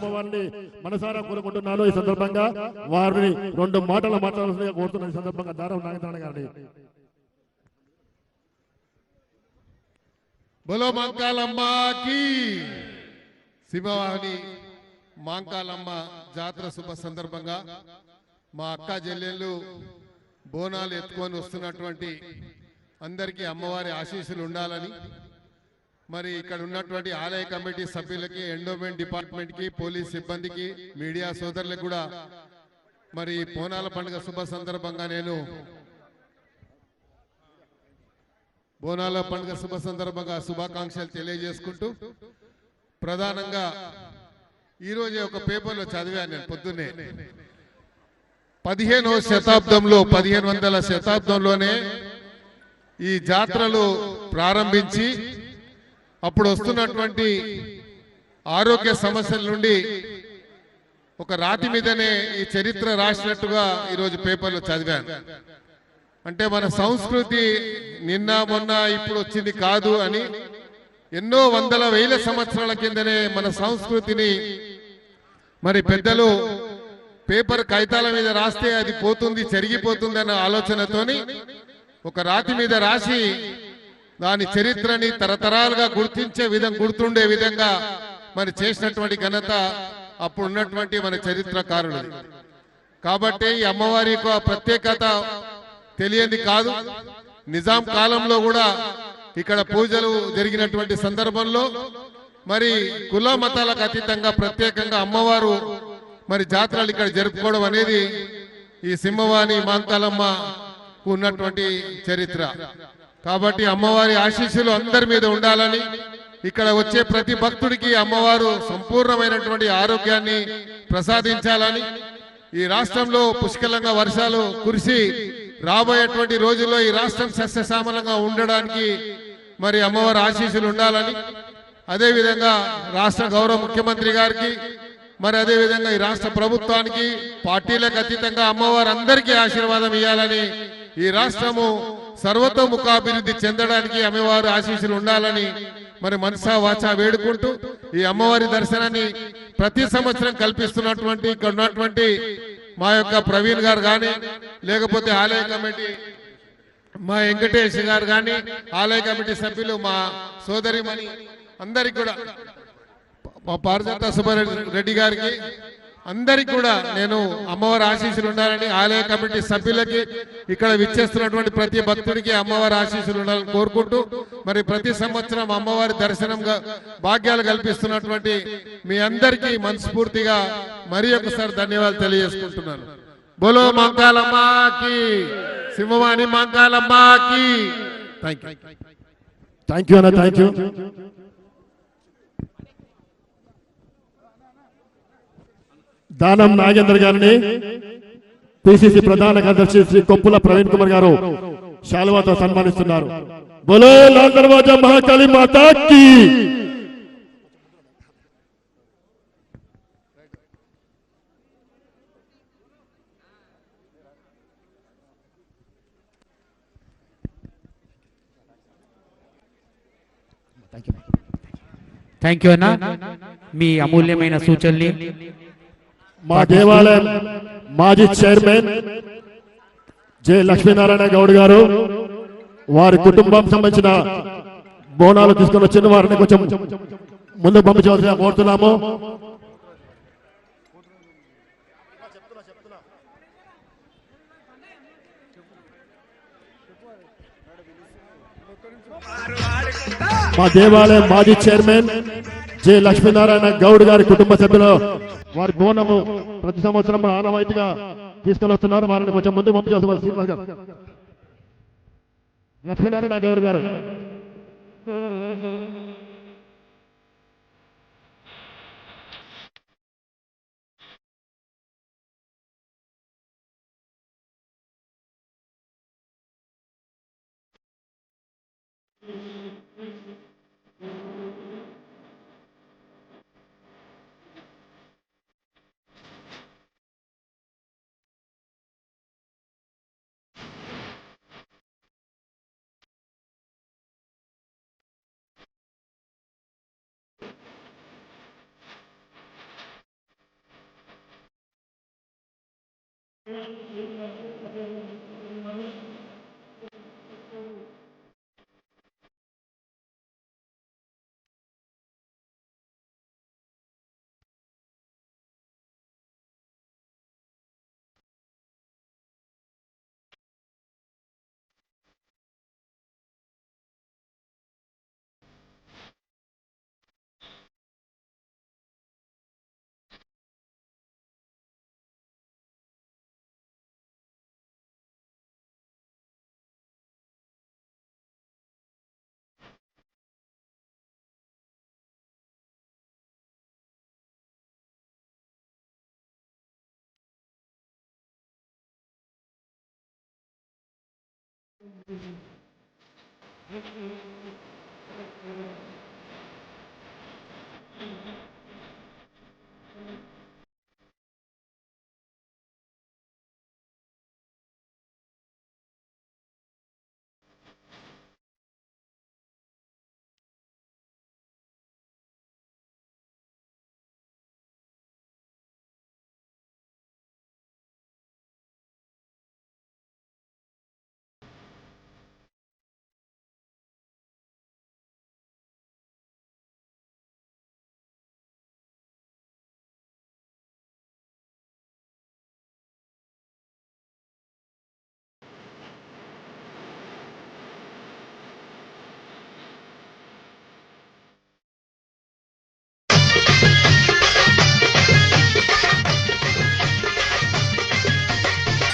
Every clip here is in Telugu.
అమ్మవారిని మనసారా కోరుకుంటున్నాను. ఈ సందర్భంగా వారిని 2 మాటలు మాట్లాడాల్సిందిగా కోరుతున్నాను. ఈ సందర్భంగా దారం నాగేంద్ర గారిని. బోలో మాంకాలమ్మ की శివవాహిని మాంకాలమ్మ జాతర శుభ సందర్భంగా మా అక్క చెల్లెళ్ళు బోనాలు ఎత్తుకొని వస్తున్నటువంటి అందరికీ అమ్మవారి ఆశీస్సులు ఉండాలని, మరి ఇక్కడ ఉన్నటువంటి ఆలయ కమిటీ సభ్యులకి, ఎండోమెంట్ డిపార్ట్మెంట్కి, పోలీస్ సిబ్బందికి, మీడియా సోదరులకు కూడా మరి బోనాల పండుగ శుభ సందర్భంగా నేను బోనాల పండుగ శుభ సందర్భంగా శుభాకాంక్షలు తెలియజేసుకుంటూ, ప్రధానంగా ఈరోజు ఒక పేపర్లో చదివాను నేను పొద్దున్నే. 15వ శతాబ్దంలో 1500ల శతాబ్దంలోనే ఈ జాతరలు ప్రారంభించి అప్పుడు వస్తున్నటువంటి ఆరోగ్య సమస్యల నుండి ఒక రాతి మీదనే ఈ చరిత్ర రాసినట్టుగా ఈరోజు పేపర్లో చదివాను. అంటే మన సంస్కృతి నిన్న మొన్న ఇప్పుడు వచ్చింది కాదు అని, ఎన్నో వందల వేల సంవత్సరాల కిందనే మన సంస్కృతిని మరి పెద్దలు పేపర్ కాగితాల మీద రాస్తే అది పోతుంది, చెరిగిపోతుంది అన్న ఆలోచనతోని ఒక రాతి మీద రాసి దాని చరిత్రని తరతరాలుగా గుర్తుండే విధంగా మరి చేసినటువంటి ఘనత అప్పుడు ఉన్నటువంటి మన చరిత్రకారులు. కాబట్టి ఈ అమ్మవారి యొక్క ప్రత్యేకత తెలియంది కాదు. నిజాం కాలంలో కూడా ఇక్కడ పూజలు జరిగినటువంటి సందర్భంలో మరి కుల మతాలకు అతీతంగా ప్రత్యేకంగా అమ్మవారు మరి జాతరలు ఇక్కడ జరుపుకోవడం అనేది ఈ సింహవాణి మాంకాలమ్మకు ఉన్నటువంటి చరిత్ర. కాబట్టి అమ్మవారి ఆశీస్సులు అందరి మీద ఉండాలని, ఇక్కడ వచ్చే ప్రతి భక్తుడికి అమ్మవారు సంపూర్ణమైనటువంటి ఆరోగ్యాన్ని ప్రసాదించాలని, ఈ రాష్ట్రంలో పుష్కలంగా వర్షాలు కురిసి రాబోయేటువంటి రోజుల్లో ఈ రాష్ట్రం సస్యశ్యామలంగా ఉండడానికి మరి అమ్మవారి ఆశీస్సులు ఉండాలని, అదేవిధంగా రాష్ట్ర గౌరవ ముఖ్యమంత్రి గారికి, మరి అదేవిధంగా ఈ రాష్ట్ర ప్రభుత్వానికి, పార్టీలకు అతీతంగా అమ్మవారు అందరికీ ఆశీర్వాదం ఇవ్వాలని, ఈ రాష్ట్రము సర్వతోముఖాభివృద్ధి చెందడానికి అమ్మవారి ఆశీస్సులు ఉండాలని మరి మనసా వాచా వేడుకుంటూ, ఈ అమ్మవారి దర్శనాన్ని ప్రతి సంవత్సరం కల్పిస్తున్నటువంటి ఇక్కడ ఉన్నటువంటి మా యొక్క ప్రవీణ్ గారు కానీ, లేకపోతే ఆలయ కమిటీ మా వెంకటేష్ గారు కానీ, ఆలయ కమిటీ సభ్యులు మా సోదరిమణి అందరికి కూడా, మా పారిజాత సుబ్బారెడ్డి గారికి అందరికి కూడా నేను అమ్మవారి ఆశీస్సులు ఉండాలని, ఆలయ కమిటీ సభ్యులకి, ఇక్కడ విచ్చేస్తున్నటువంటి ప్రతి భక్తుడికి అమ్మవారి ఆశీస్సులు ఉండాలని కోరుకుంటూ, మరి ప్రతి సంవత్సరం అమ్మవారి దర్శనంగా భాగ్యాలు కల్పిస్తున్నటువంటి మీ అందరికీ మనస్ఫూర్తిగా మరి ఒకసారి ధన్యవాదాలు తెలియజేసుకుంటున్నాను. బోలో మాంకాలమ్మకి, సింహవాణి మాంకాలమ్మకి. థ్యాంక్ యూ అన్న, థ్యాంక్ యూ. దానం నాగేంద్ర గారిని పిసిసి ప్రధాన కార్యదర్శి శ్రీ కొప్పుల ప్రవీణ్ కుమార్ గారు శాలువాతో సన్మానిస్తున్నారు. బోలో లాల్ దర్వాజా మహాకాళి మాతాకి. థ్యాంక్ యూ అన్న, మీ అమూల్యమైన సూచనల్ని మా దేవాలయం మాజీ చైర్మన్ జె లక్ష్మీనారాయణ గౌడ్ గారు, వారి కుటుంబం సంబంధించిన బోనాలు తీసుకొని వచ్చిన వారిని కొంచెం ముందు పంపించవలసిగా కోరుతున్నాము. మా దేవాలయం మాజీ చైర్మన్ జె లక్ష్మీనారాయణ గౌడ్ గారి కుటుంబ సభ్యులు వారి బోనము ప్రతి సంవత్సరం ఆనవాయితీగా తీసుకొని వస్తున్నారు. వారిని కొంచెం ముందు పంపించాల్సి లక్ష్మీనారాయణ గౌడ్ గారు.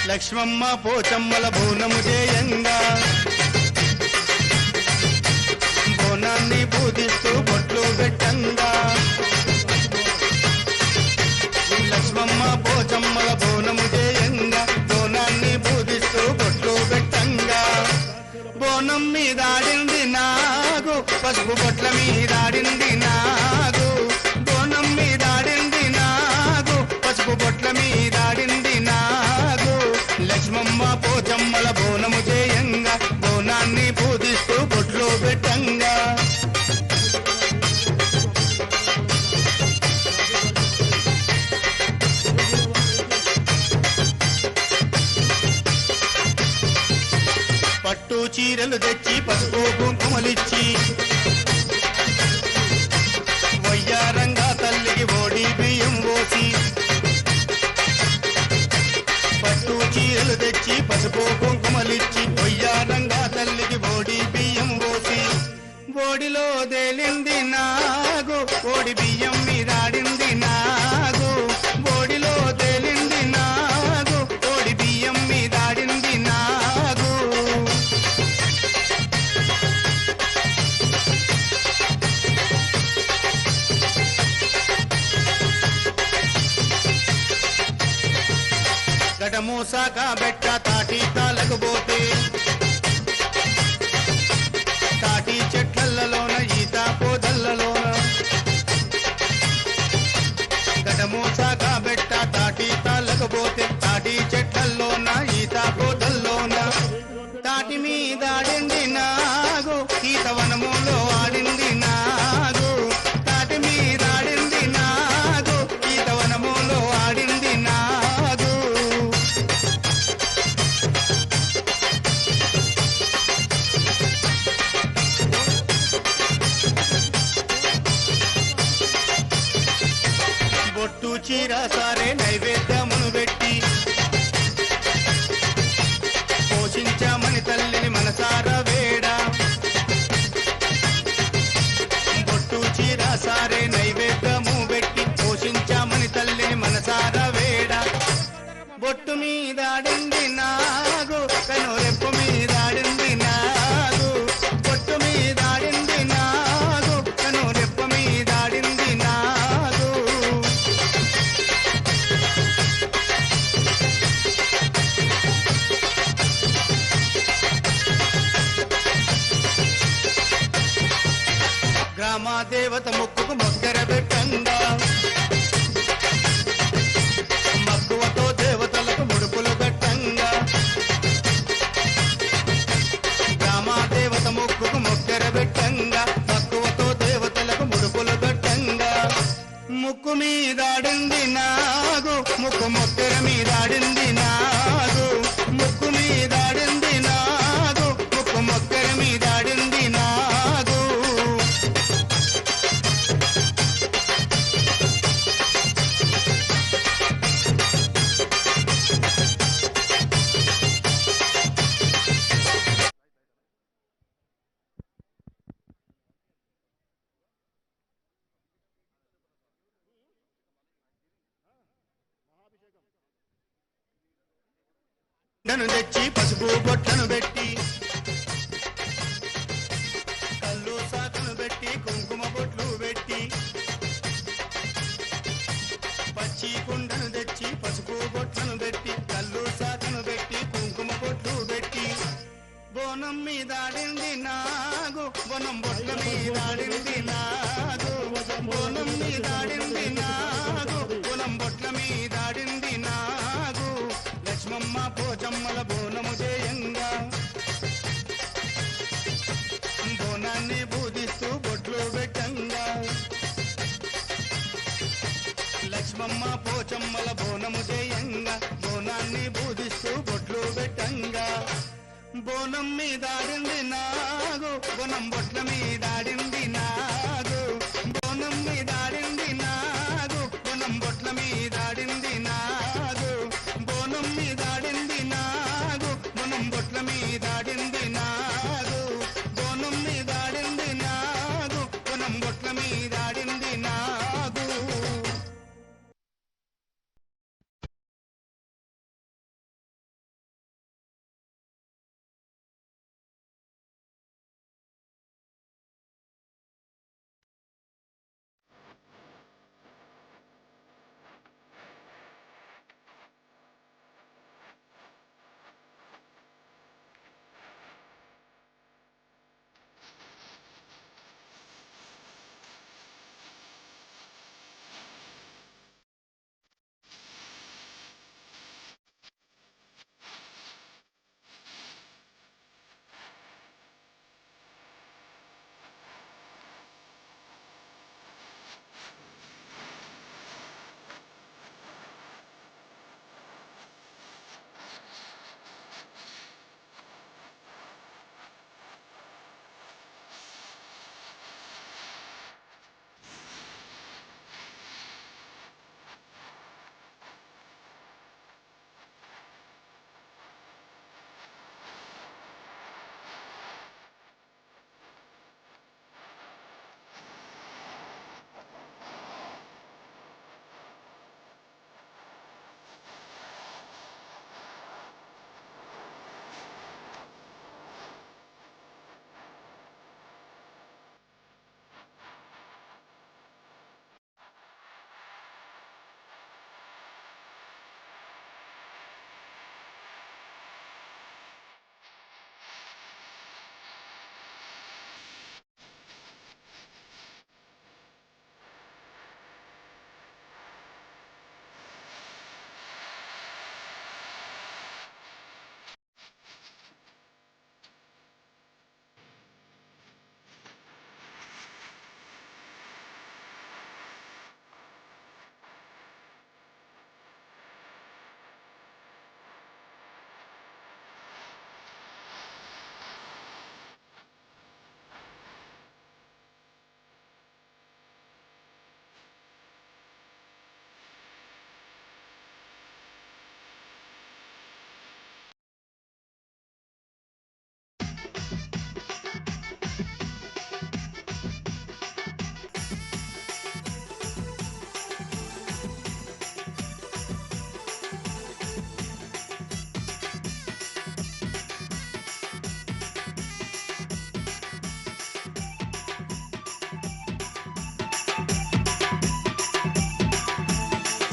లక్ష్మమ్మ పోచమ్మల బోనము చేయంగా బోనాన్ని పూజిస్తూ బొట్లు పెట్టంగా లక్ష్మమ్మ పోచమ్మల బోనము చేయంగా బోనాన్ని పూజిస్తూ బొట్లు పెట్టంగా బోనం మీదాడింది నాగు పసుపు బొట్ల మీదాడింది నాగు బోనం మీదాడింది నాగు పసుపు బొట్ల మీదాడింది నాగు లక్ష్మమ్మ పోచమ్మల బోనము చేయంగా బోనాన్ని పూజిస్తూ బొట్లు పెట్టంగా పట్టు చీరలు తెచ్చి పసుపు కుంకుమలిచ్చి వయ్యారంగా తల్లికి ఓడి బియ్యం పోసి పట్టు చీరలు తెచ్చి పసుపు కుంకుమలిచ్చి వయ్యారంగా తల్లికి ఓడి బియ్యం పోసి ఓడిలో తేలింది నాగు ఓడి బియ్యం మీదాడింది నాగు ఓడిలో తేలింది నాగు ఓడి బియ్యం మీదాడింది నాగు గడమూసాక బెట్ట తాటి తాలకపోతే తాటి చెట్లలోన ఈత పోదల్లలోన గడమూసాక బెట్ట తాటి తాలకపోతే తాటి చెట్లలోన ఈత పోదల్లోన తాటి మీదాడింది నాగు ఈతవనములో ఆడింది నాగు తాటి మీదాడింది నాగు ఈతవనములో ఆడింది నాగు బొట్టు చీర సారే నైవేద్యమును పెట్టి పోషించామని తల్లిని మనసారా వేడా బొట్టు చీర సారే నైవేద్యము పెట్టి పోషించామని తల్లిని మనసారా వేడా బొట్టు మీదాడింది నాగు కనురెప్పు మీదాడింది నాగు బొట్టు మీదాడింది నాగు కనురెప్పు మీదాడింది నాగు గ్రామ దేవత మొక్కుకు మొక్క ముక్కు మీదాడింది నాగు ముక్కు మొత్తెర మీదాడింది నాగు ముక్కు మీదాడింది నాగు ముక్కు మొత్తెర మీదాడింది నాగు నన్ను తెచ్చి పసుపు బొట్లను పెట్టి కళ్ళు సాకును పెట్టి కుంకుమ బొట్లు పెట్టి పచ్చి కుండను తెచ్చి పసుపు బొట్లను పెట్టి కళ్ళు సాకును పెట్టి కుంకుమ బొట్లు పెట్టి బోనం మీదాడింది నాగు బోనం బొట్ల మీదాడింది నాగు బోనం మీదాడింది నాగు బోనం బొట్ల మీదాడింది నాగు లక్ష్మమ్మ పోచమ్మల బోనము చేయంగా బోనాన్ని బూదిస్తూ బొట్లు పెట్టంగా లక్ష్మమ్మ పోచమ్మల బోనము చేయంగా బోనాన్ని బూదిస్తూ బొట్లు పెట్టంగా బోనం మీదాడింది నాగు బోనం బొట్ల మీదాడింది నాగు బోనం మీదాడింది నాగు బోనం బొట్ల మీదాడింది నాగు బోనం మీదాడింది నాగు బోనం బొట్ల మీదాడింది నాగు బోనం మీదాడింది నాగు బోనం బొట్ల మీదాడింది నాగు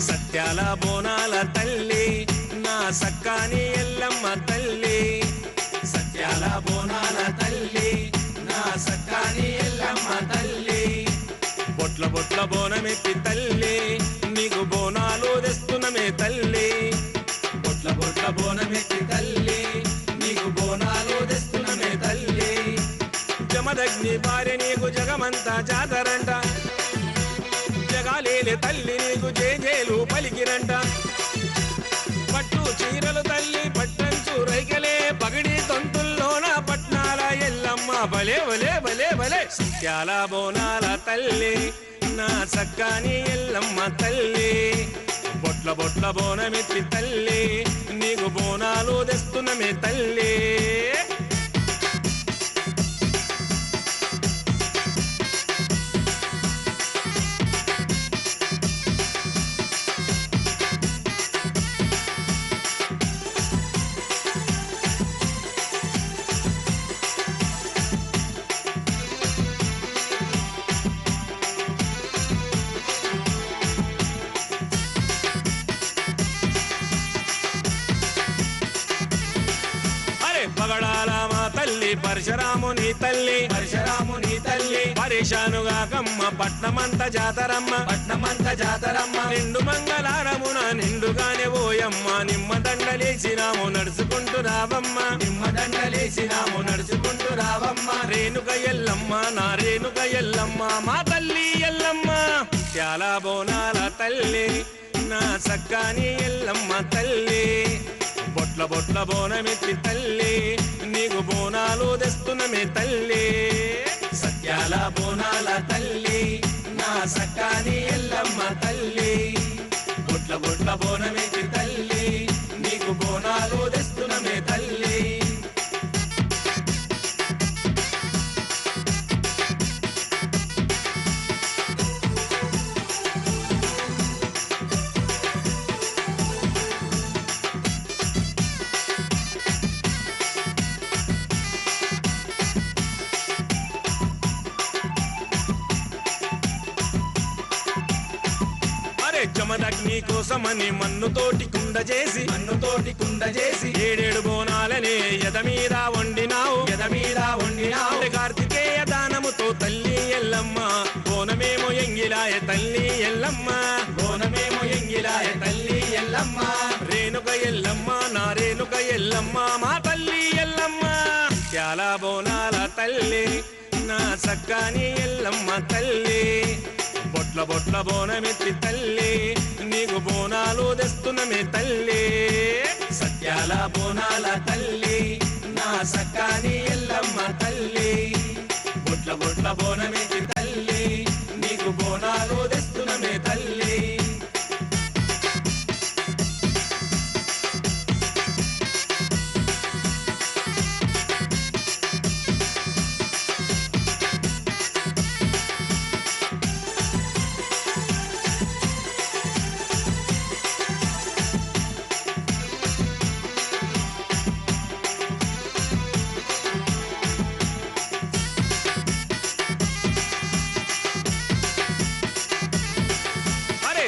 సత్యాల బోనాల తల్లి నా సక్కాని ఎల్లమ్మ తల్లి సత్యాల బోనాల తల్లి నా సక్కాని ఎల్లమ్మ తల్లి బొట్ల బొట్ల బోనమెత్తి తల్లి నీకు బోనాలు తెస్తున్నమే తల్లి బొట్ల బొట్ల బోనమెత్తి తల్లి నీకు బోనాలు తెస్తున్నమే తల్లి జమదగ్ని భార్య నీకు జగమంతా జాతరంట జగాలే పాడేలే తల్లి నీకు జేజేలు పలికిరంట పట్టు చీరలు తల్లి పట్టంచు రైకలే పగిడి తొంతుల్లోన పట్నాల ఎల్లమ్మ భలే భలే భలే భలే సత్యాల బోనాల తల్లి నా సక్కాని ఎల్లమ్మ తల్లి బొట్ల బొట్ల బోనమెత్తి తల్లి నీకు బోనాలు తెస్తున్నమే తల్లి పగడాల మా తల్లి పరశురాముని తల్లి పరిశానుగా కమ్మ పట్నమంత జాతరమ్మ నిండు మంగళారమున నిండుగానే ఓయమ్మ నిమ్మ దండలేసినాము నడుచుకుంటూ రావమ్మ రేణుక ఎల్లమ్మ నా రేణుక ఎల్లమ్మ మా తల్లి ఎల్లమ్మ చాలా బోనాల తల్లి నా సక్కాని ఎల్లమ్మ తల్లి బొట్ల బొట్ల బోనమెత్తి తల్లి నీకు బోనాలు తెస్తున్నమే తల్లి సత్యాల బోనాల తల్లి నా సక్కాని ఎల్లమ్మ తల్లి బొట్ల బొట్ల బోనమెత్తి తల్లి నీకు బోనాలు తెస్తున్నమే తల్లి జమదగ్ని కోసమని మన్నుతోటి కుండ చేసి ఏడేడు బోనాలని ఎద మీద వండినావు కార్తికేయ దానముతో తల్లి ఎల్లమ్మ బోనమేమో ఎంగిలాయ తల్లి ఎల్లమ్మ రేణుక ఎల్లమ్మ నా రేణుక ఎల్లమ్మ మా తల్లి ఎల్లమ్మ చాలా బోనాల తల్లి నా సక్కాని ఎల్లమ్మ తల్లి బొట్ల బొట్ల బోనమెత్తి తల్లి నీకు బోనాలు తెస్తున్నమే తల్లి సత్యాల బోనాల తల్లి నా సక్కాని ఎల్లమ్మ తల్లి బొట్ల బొట్ల బోనమెత్తి తల్లి నీకు బోనాలు తెస్తున్నమే తల్లి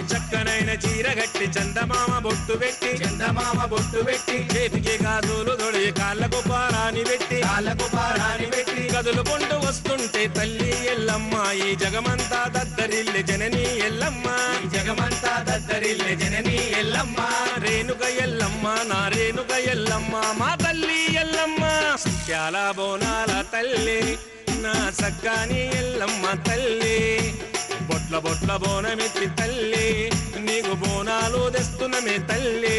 చక్కనైన చీరగట్టి చందమామ బొట్టు పెట్టి చేతికి గాజులు తొడి కాళ్ళకు పారాని పెట్టి గదులు పొండు వస్తుంటే తల్లి ఎల్లమ్మ ఈ జగమంతా దద్దరిల్లె జనని ఎల్లమ్మ రేణుక ఎల్లమ్మ నా రేణుక ఎల్లమ్మ మా తల్లి ఎల్లమ్మ చాలా బోనాల తల్లి నా సక్కాని ఎల్లమ్మ తల్లి బొట్ల బొట్ల బోనమెత్తి తల్లి నీకు బోనాలు తెస్తున్నమే తల్లి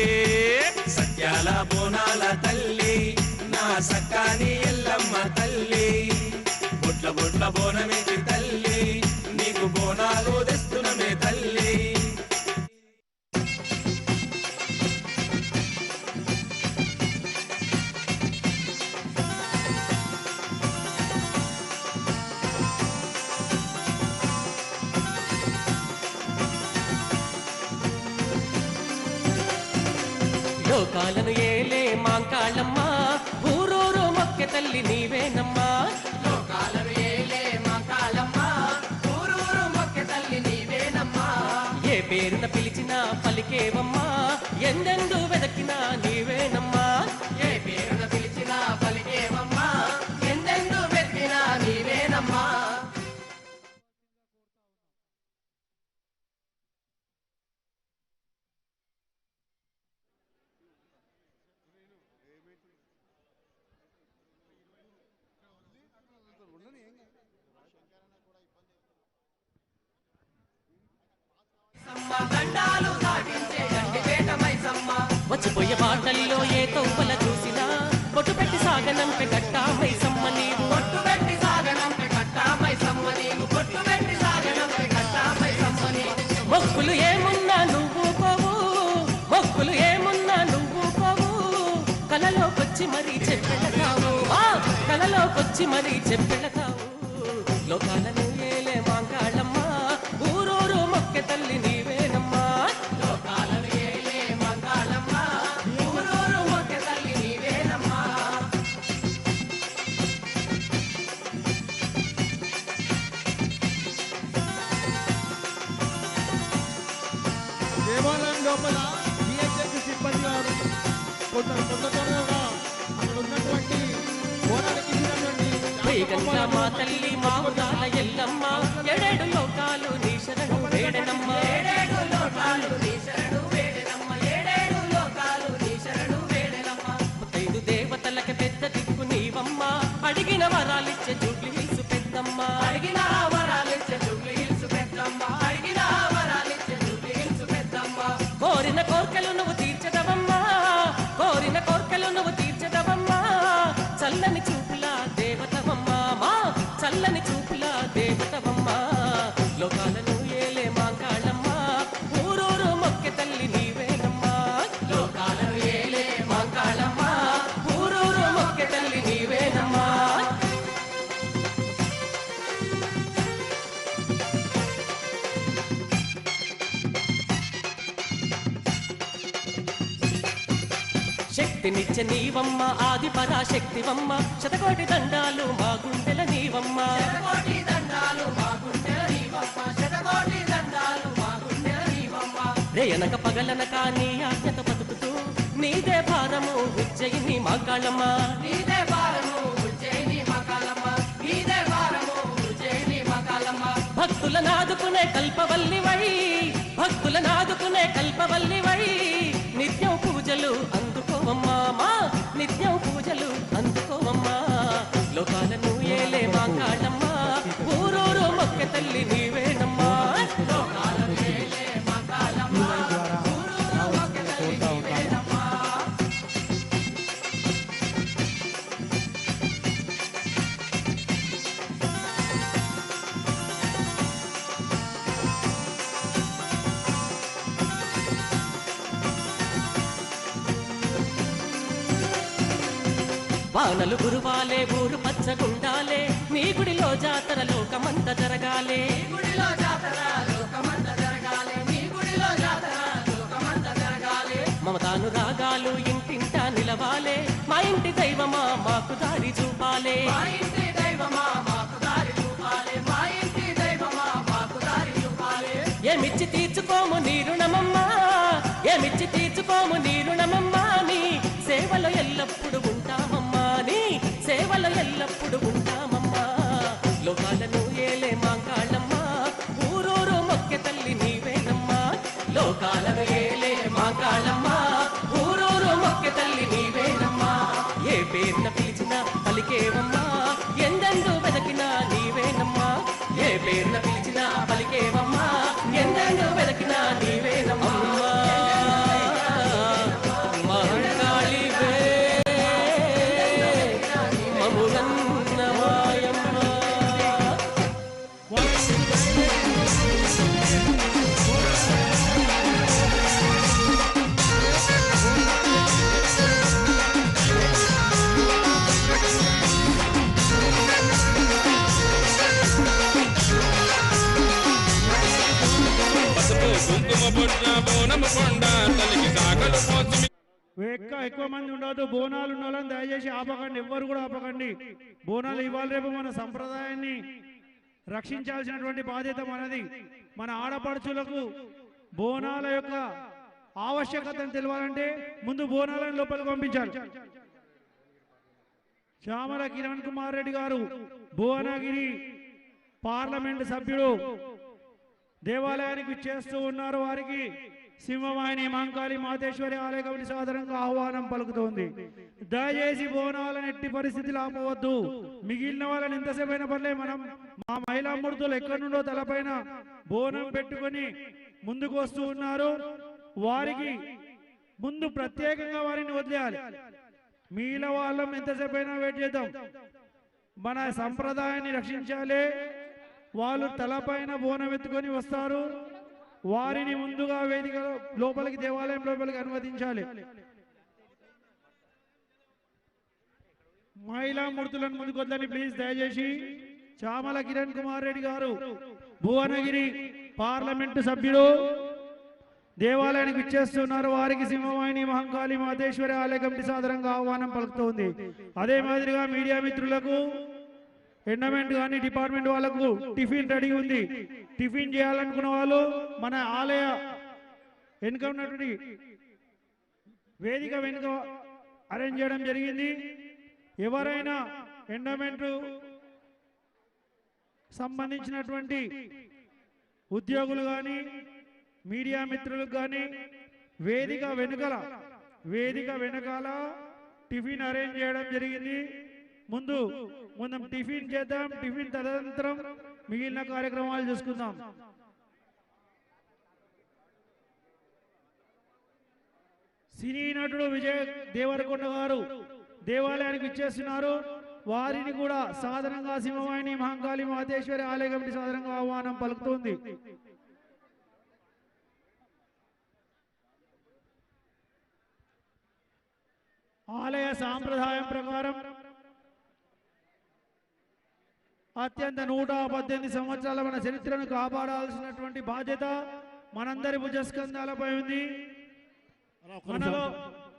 సత్యాల బోనాల తల్లి నా సక్కాని ఎల్లమ్మ తల్లి బొట్ల బొట్ల బోనమెత్తి తల్లి నీకు బోనాలు తెస్తున్నమే తల్లి లోకాలను ఏలే మాంకాళమ్మ ఊరూరు మొక్కె తల్లి నీవేనమ్మా లోకాలను ఏలే మాంకాళమ్మ ఊరూరు మొక్కె తల్లి నీవేనమ్మా ఏ పేరున పిలిచినా పలికేవమ్మా ఎందెందు వెదకినా నీవేనమ్మా ఏ పేరున పిలిచినా పలికేవమ్మా ఎందెందు వెతికినా నీవేనమ్మా దండాలు సాగించే గండిపేట మైసమ్మ వచ్చిపోయే బాటల్లో ఏ తొవ్వల చూసినా బొట్టు పెట్టి సాగనంపే గట్టా మైసమ్మ నీవు బొట్టు పెట్టి సాగనంపే గట్టా మైసమ్మ నీవు బొట్టు పెట్టి సాగనంపే గట్టా మైసమ్మ నీవు మొక్కులు ఏమున్నా నువ్వు పోవు మొక్కులు ఏమున్నా నువ్వు పోవు కలలోకొచ్చి మరీ చెప్పెళతావు కలలోకొచ్చి మరీ చెప్పెళతావు లోకాలను ఏలే మాంకాళమ్మ ఊరూరు మొక్కె తల్లి నీవేనమ్మా లోకాలను ఏలే మాంకాళమ్మ ఊరూరు మొక్కె తల్లి నీవేనమ్మా దేవాలయం లోపల బిఎస్ఎఫ్ సిబ్బంది వారు కొంత త్వరగా అక్కడ ఉన్నటువంటి బోనాలకి వేగంగా మా తల్లి మా ఉదాల ఎల్లమ్మ ఏడేడు లోకాలు నీ శరణు వేడనమ్మ ఏడేడు లోకాలు నీ శరణు వేడనమ్మ ఏడేడు లోకాలు నీ శరణు వేడనమ్మ 5 దేవతలకి పెద్ద దిక్కు నీవమ్మ అడిగిన వరాలిచ్చే జూబ్లీ హిల్స్ పెద్దమ్మ అడిగిన వరాలిచ్చే జూబ్లీ హిల్స్ పెద్దమ్మ అడిగిన వరాలిచ్చే జూబ్లీ హిల్స్ పెద్దమ్మ కోరిన కోర్కెలు నువ్వు తీర్చదవమ్మా కోరిన కోర్కెలు నువ్వు తీర్చదవమ్మా చల్లని చూపులా దేవతవమ్మా మా చల్లని చూపులా దేవతవమ్మా లోకాలను ఏలే మాంకాళమ్మ ఊరూరు మొక్కె తల్లి నీవేనమ్మా లోకాలను ఏలే మాంకాళమ్మ ఊరూరు మొక్కె తల్లి నీవేనమ్మా శక్తినిచ్చ నీవమ్మ ఆది పరాశక్తివమ్మ శతకోటి దండాలు మా గుండెల నీవమ్మ శతకోటి దండాలు మా గుండెల నీవమ్మ శతకోటి దండాలు మా గుండెల నీవమ్మ రేయనక పగలనక నీ ఆజ్ఞత బతుకుతూ నీదే భారము ఉజ్జయిని మాంకాళమ్మ నీదే భారము ఉజ్జయిని మాంకాళమ్మ నీదే భారము ఉజ్జయిని మాంకాళమ్మ భక్తుల నాదుకునే కల్పవల్లివై భక్తుల నాదుకునే కల్పవల్లివై నిత్యం పూజలు అందుకోవమ్మా మా నిత్యం పూజలు అందుకోవమ్మా లోకాలను ఏలే మాంకాళమ్మ ఊరూరు మొక్కె తల్లి నీవేనమ్మా లోకాలను ఏలే మాంకాళమ్మ ఊరూరు మొక్కె తల్లి నీవేనమ్మా వానలు గురువాలే ఊరు పచ్చగుండాలే నీ గుడిలో జాతర లోకమంత జరగాలే గుడిలో జాతర లోకమంత జరగాలే నీ గుడిలో జాతర లోకమంత జరగాలే మమతాను రాగాలు ఇంటింటా నిలవాలే మా ఇంటి దైవమా మాకు దారి చూపాలే మా ఇంటి దైవమా మాకు దారి చూపాలే మా ఇంటి దైవమా మాకు దారి చూపాలే ఏమిచ్చి తీర్చుకోము నీ రుణమమ్మా ఏమిచ్చి తీర్చుకోము నీ రుణమమ్మా నీ సేవలో ఎల్లప్పుడు ఉంటామమ్మా నీ సేవలో ఎల్లప్పుడు ఉంటామమ్మా లోకాలను ఏలే మాంకాళమ్మ ఊరూరు మొక్కె తల్లి నీవేనమ్మా లోకాలను ఏలే మాంకాళమ్మ ఊరూరు మొక్కె తల్లి నీవేనమ్మా ఏ పేరున పిలిచినా పలికేవమ్మా ఎందెందు వెదకినా నీవేనమ్మా ఏ పేరున పిలిచినా పలికేవమ్మా ఎందెందు వెదకినా నీవేనమ్మా ఎక్కువ మంది ఉండదు. బోనాలు ఉన్న వాళ్ళని దయచేసి ఆపకండి, ఎవ్వరు కూడా ఆపకండి. బోనాలు ఇవాళ రేపు మన సంప్రదాయాన్ని రక్షించాల్సినటువంటి బాధ్యత మనది. మన ఆడపడుచులకు బోనాల యొక్క ఆవశ్యకతను తెలియాలంటే ముందు బోనాలను లోపలికి పంపించాలి. శ్యామల కిరణ్ కుమార్ రెడ్డి గారు భువనగిరి పార్లమెంట్ సభ్యుడు దేవాలయానికి చేస్తూ ఉన్నారు. వారికి సింహవాహిని మంకాళి మాతేశ్వరి ఆలయ కమిటీ సాధారణంగా ఆహ్వానం పలుకుతోంది. దయచేసి బోనాలను ఎట్టి పరిస్థితులు ఆపవద్దు. మిగిలిన వాళ్ళని ఎంతసేపు అయినా పర్లే, మనం మా మహిళా మూర్తులు ఎక్కడి నుండో తలపైన బోనం పెట్టుకొని ముందుకు వస్తూ ఉన్నారు. వారికి ముందు ప్రత్యేకంగా వారిని వదిలేయాలి. మీల వాళ్ళం ఎంతసేపు అయినా వెయిట్ చేద్దాం. మన సంప్రదాయాన్ని రక్షించాలి. వాళ్ళు తలపైన బోనం ఎత్తుకొని వస్తారు. వారిని ముందుగా వేదిక లోపలికి, దేవాలయం లోపలికి అనుమతించాలి. మహిళా మూర్తులను ముందుకు వద్దని ప్లీజ్. దయచేసి చామల కిరణ్ కుమార్ రెడ్డి గారు, భువనగిరి పార్లమెంటు సభ్యుడు, దేవాలయానికి ఇచ్చేస్తున్నారు. వారికి సింహవాహిని మహంకాళి మాతేశ్వరి ఆలయ కమిటీ సాదరంగా ఆహ్వానం పలుకుతోంది. అదే మాదిరిగా మీడియా మిత్రులకు, ఎండమెంట్ కానీ డిపార్ట్మెంట్ వాళ్ళకు టిఫిన్ రెడీ ఉంది. టిఫిన్ చేయాలనుకున్న వాళ్ళు మన ఆలయ వెనుక ఉన్నటువంటి వేదిక వెనుక అరేంజ్ చేయడం జరిగింది. ఎవరైనా ఎండమెంట్ సంబంధించినటువంటి ఉద్యోగులు కానీ, మీడియా మిత్రులకు కానీ వేదిక వెనుకాల టిఫిన్ అరేంజ్ చేయడం జరిగింది. ముందు మనం టిఫిన్ చేద్దాం. టిఫిన్ తదనంతరం మిగిలిన కార్యక్రమాలు చూసుకుందాం. సినీ నటుడు విజయ్ దేవరకొండ గారు దేవాలయానికి ఇచ్చేస్తున్నారు. వారిని కూడా సాధారణంగా సింహవాహిని మహంకాళి మాతేశ్వరి ఆలయ కమిటీ సాధారణంగా ఆహ్వానం పలుకుతుంది. ఆలయ సాంప్రదాయం ప్రకారం అత్యంత 118 సంవత్సరాల మన చరిత్రను కాపాడాల్సినటువంటి బాధ్యత మనందరి భుజస్కంధాలపై ఉంది. మనలో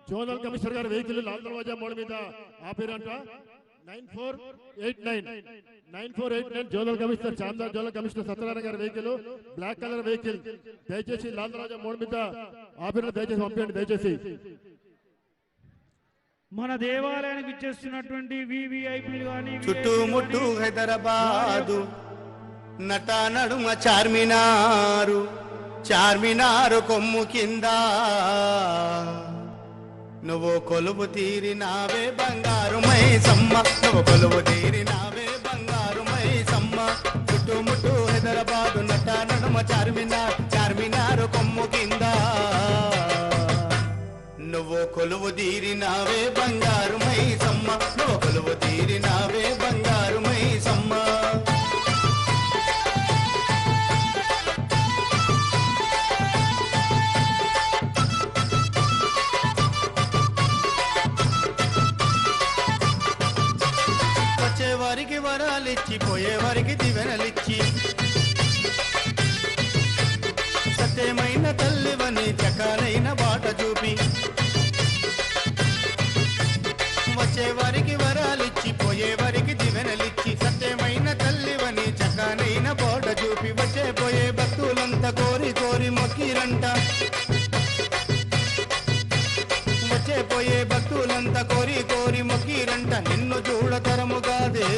జోనల్ కమిషనర్ గారి వెహికల్ లాల్ దర్వాజా మోడ్ మీద ఆపేరంట. 9489 జోనల్ కమిషనర్, చాందార్ జోనల్ కమిషనర్ సత్యనారాయణ గారి వెహికల్, బ్లాక్ కలర్ వెహికల్. దయచేసి లాల్ దర్వాజా మోడ్ మీద ఆపేరు. దయచేసి పంపించండి. దయచేసి మన దేవాలయానికి ఇచ్చేస్తున్నటువంటి వివిఐపీలు కానీ, చుట్టుముట్టు హైదరాబాదు నట నడుమ చార్మినారు, చార్మినారు కొమ్ము కింద నువ్వు కొలువు తీరినావే బంగారు మైసమ్మ, నువ్వు కొలువు తీరినావే బంగారు మైసమ్మ. చుట్టుముట్టు హైదరాబాదు నట నడుమ చార్మినార్, చార్మినారు కొమ్ము కింద నువ్వు కొలువు తీరినావే బంగారు మైసమ్మ, నువ్వు కొలువు తీరినావే బంగారు మైసమ్మ. వచ్చేవారికి వరాలిచ్చి, పోయేవారికి దివెనలిచ్చి, సత్యమైన తల్లివని చకాలైన బాట చూపి, వచ్చేవారికి వరాలిచ్చి, పోయేవారికి దివెనలిచ్చి, సత్యమైన తల్లివని చకాలైన బాట చూపి, వచ్చే పోయే భక్తులంతా కోరి కోరి మొక్కిరంట, వచ్చే పోయే భక్తులంతా కోరి కోరి మొక్కిరంట, నిన్ను చూడతరము కాదే.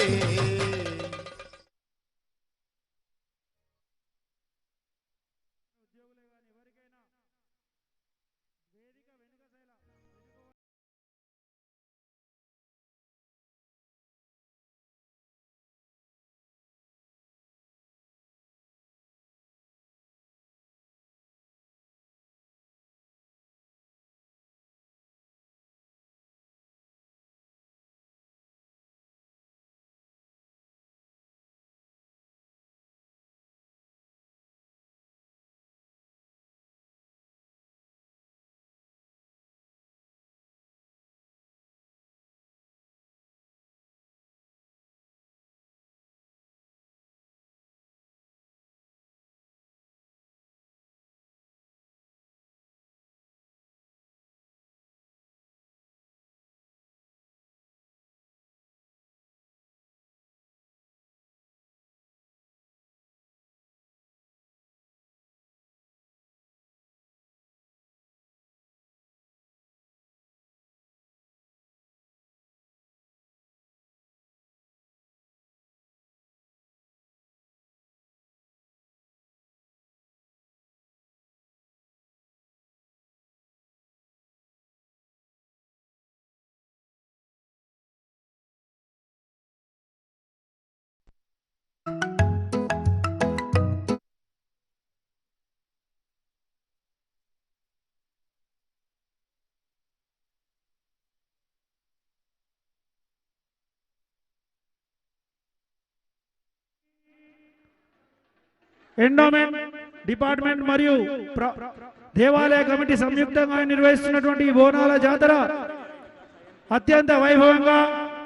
ఎండోమెంట్ డిపార్ట్మెంట్ మరియు దేవాలయ కమిటీ సంయుక్తంగా నిర్వహిస్తున్నటువంటి ఈ బోనాల జాతర అత్యంత వైభవంగా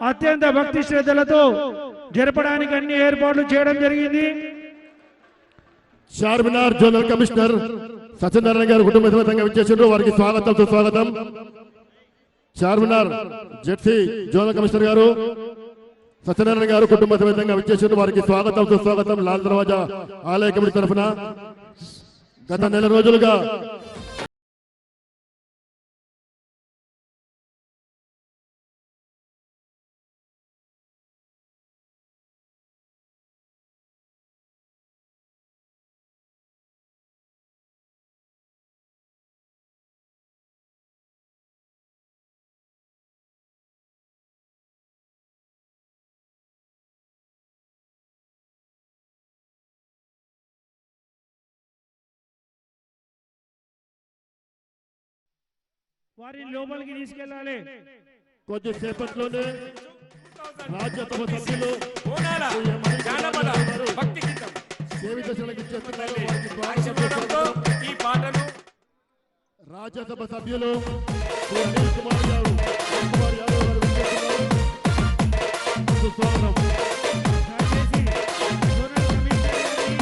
అత్యంత భక్తి శ్రద్ధలతో జరపడానికి అన్ని ఏర్పాట్లు చేయడం జరిగింది. చార్మినార్ జోనల్ కమిషనర్ సత్యనారాయణ గారు కుటుంబ సమేతంగా విచ్చేసారు. వారికి స్వాగతం సుస్వాగతం. చార్మినార్ జెడ్సీ జోనల్ కమిషనర్ గారు సత్యనారాయణ గారు కుటుంబ సమేతంగా విచ్చేసారు. వారికి స్వాగతం సుస్వాగతం. లాల్ దర్వాజా ఆలయ కమిటీ తరఫున గత నెల రోజులుగా వారిని లోపలికి తీసుకెళ్లాలి. కొద్దిసేపట్లోనే రాజ్యసభ సభ్యులు బోనాల జానపద భక్తి గీతం దేవి దర్శనకు ఇచ్చేస్తున్నారు. వారికి ఆశీర్వాదంతో ఈ పాటను రాజ్యసభ సభ్యులు శ్రీ అనిల్ కుమార్ యాదవ్ గారు విచ్చేస్తున్నారు. సుస్వాగతం. దయచేసి జోనల్ కమిషనర్ గారి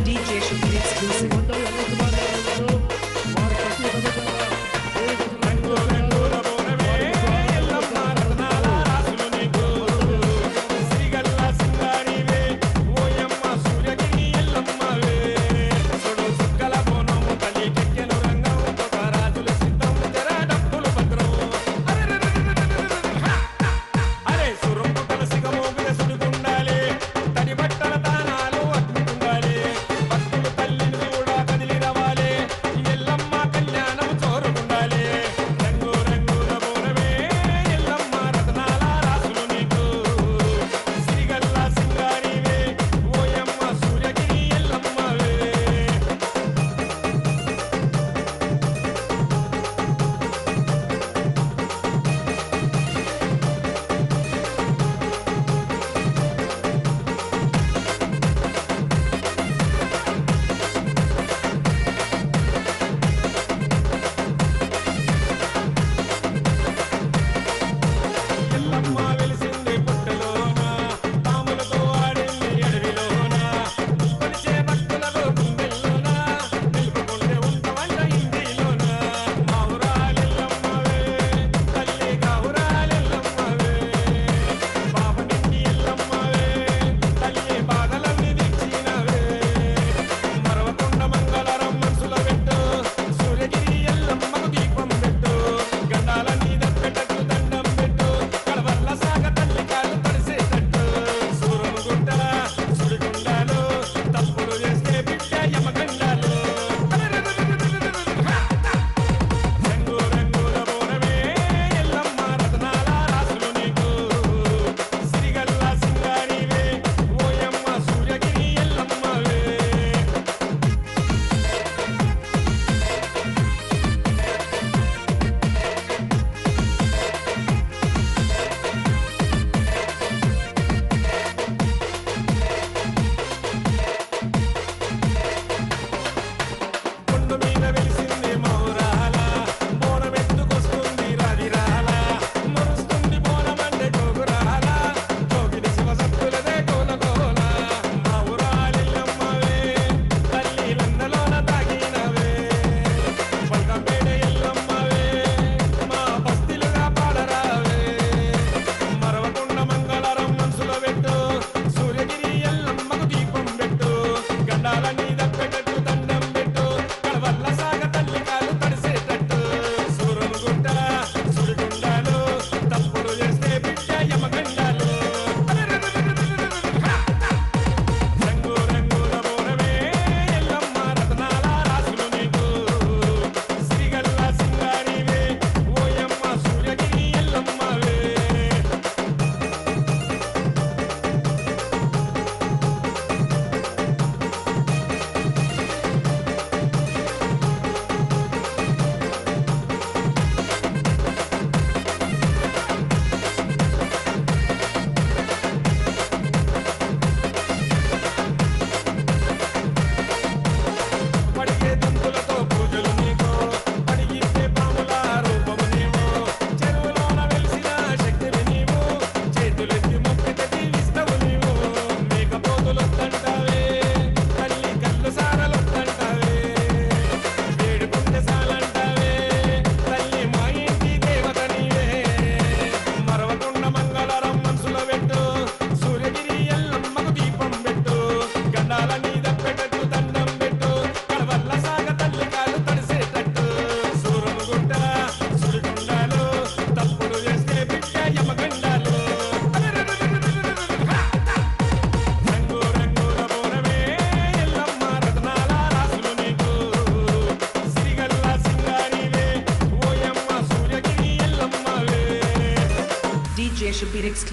DJ should be exclusive. రంగుల బోనమే ఎల్లమ్మ రత్నాల రాసులు నీకు శ్రీగల్ల సింగారివే ఓయమ్మ సూర్యగిరి ఎల్లమ్మవే సుడు సుక్కల బోనం తల్లి కెక్కెను రంగం ఒక రాజుల సిద్ధం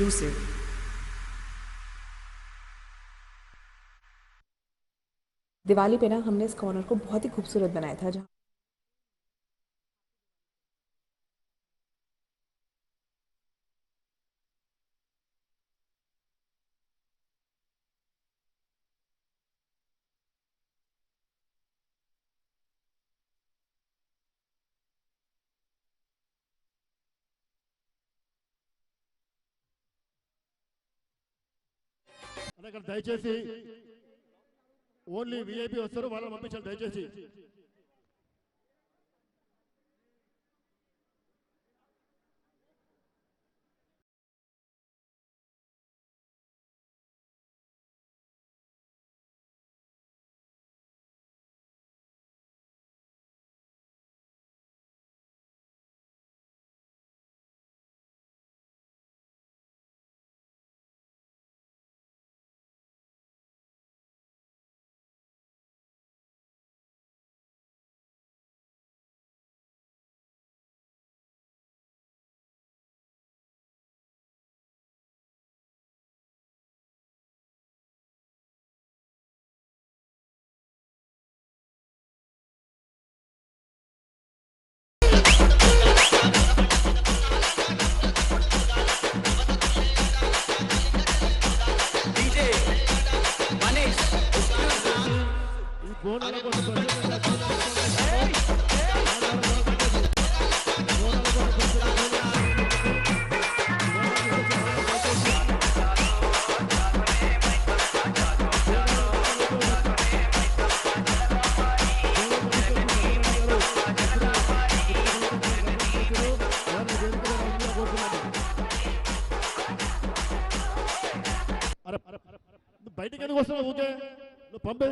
exclusive. दिवाली पे ना हमने इस कॉर्नर को बहुत ही खूबसूरत बनाया था जहाँ దయచేసి ఓన్లీ విఐపి వస్తారు, వాళ్ళని పంపించాలి దయచేసి. బయటికి ఎందుకు వస్తున్నావు? ఊకే నువ్వు పంపే.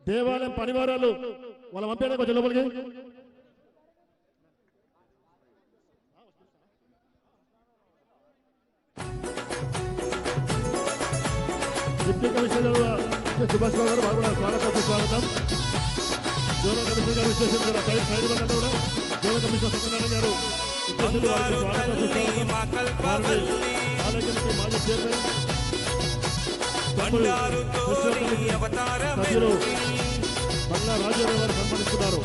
దేవాలయం పనివారాలు వాళ్ళ పంపేయడం కొంచెం లోపలికి. డిప్యూటీ కమిషనర్ సుభాష్ రావు గారు బాగా స్వాగతం సుస్వాగతం. జోనల్ కమిషనర్ గారు విశేషం కూడా సైడ్ కూడా జోనల్ కమిషనర్ సత్యనారాయణ గారు స్వాగతం సుస్వాగతం. మాజీ చైర్మన్ సభ్యులు బంగ్లా రాజేంద్ర గారు సన్మానిస్తున్నారు.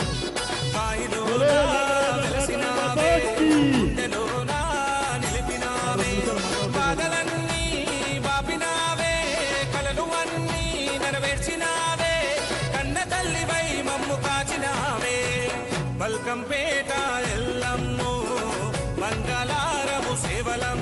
బల్కంపేట ఎల్లమ్ము మంగళారము సేవలం